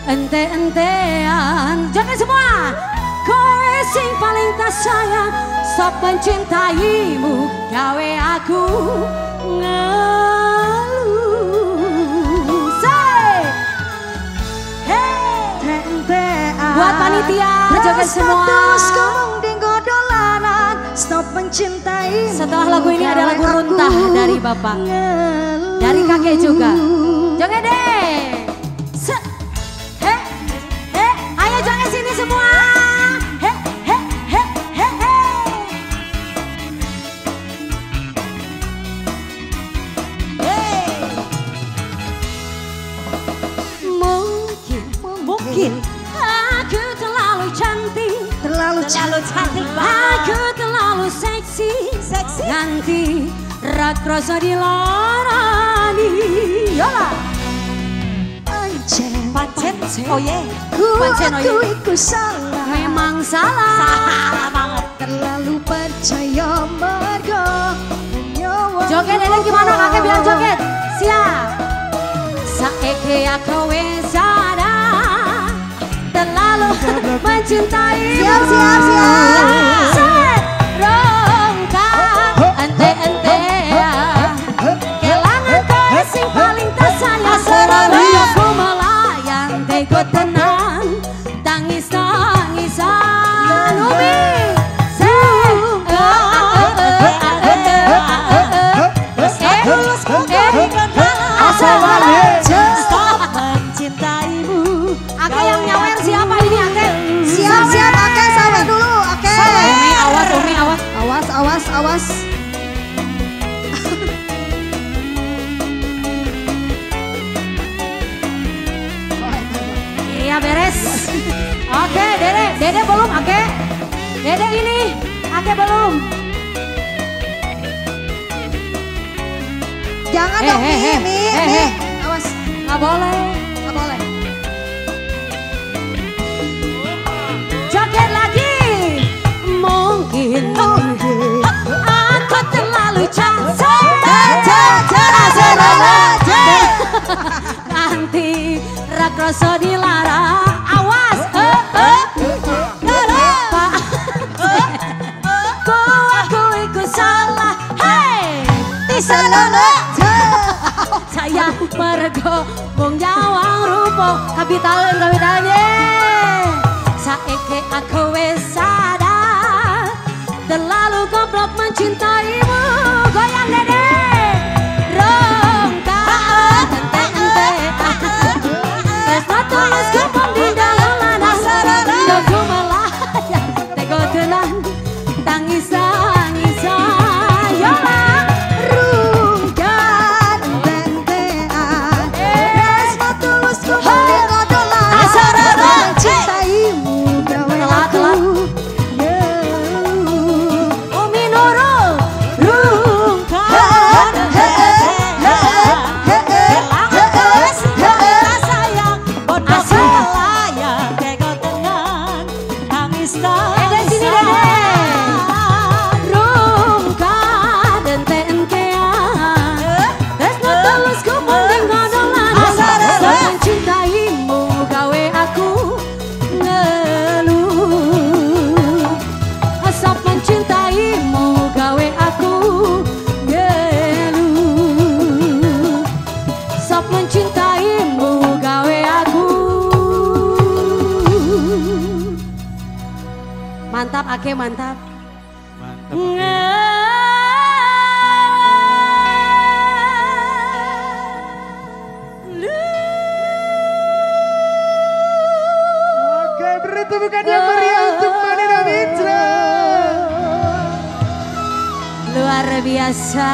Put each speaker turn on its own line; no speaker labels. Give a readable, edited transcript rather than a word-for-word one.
Ente-entean, jangan semua. Kowe sing paling tak sayang, sok mencintaimu, gawe aku ngeluh. Say, hey,
Ente-entean,
buat panitia, joget semua.
Terus ngomong dinggo dolanan, stop mencintaimu.
Setelah lagu ini ada lagu runtah dari bapak, dari kakek juga. Joget deh. Ayo joget sini semua. Mungkin aku terlalu cantik, aku terlalu seksi, nanti rak rasa dilarani. Yola. Pancen, oh ye,
Aku ikut salah,
memang salah banget.
terlalu percaya mergo.
Joget ini gimana kakek biar joget? Siap. Saiki aku wis sadar, terlalu mencintai.
Siap.
Rongka, ente-ente, kelangan kowe sing paling tersayang. Selalu aku melayang, teko tenang, tangis-tangisan. Umi, stop mencintaimu. Ake yang nyawer siapa ini Ake?
Siap, Ake sawer dulu, Ake.
Umi awas, Umi awas.
Awas.
Iya beres. Oke, Dede belum Ake. Dede ini, Ake belum.
Jangan dong, Mi. Awas,
Nggak boleh.
nggak boleh.
Joget lagi. Mungkin aku terlalu cantik. Nanti rak rasa dilarang. Awas. Aku ikut salah. Hey, saya mergo mung nyawang rupa kapitalnya. Saiki aku wis sadar, terlalu goblok mencintaimu. Goyang Dede. Rongka, ente-ente, tresno tulus gempong di dalam lanang. Aku melayang, teko tenan, tangis-tangisan. Yola. Mantap Ake, mantap.
Oke, beri tepukan yang meriah untuk Manila Mitra.
Luar biasa.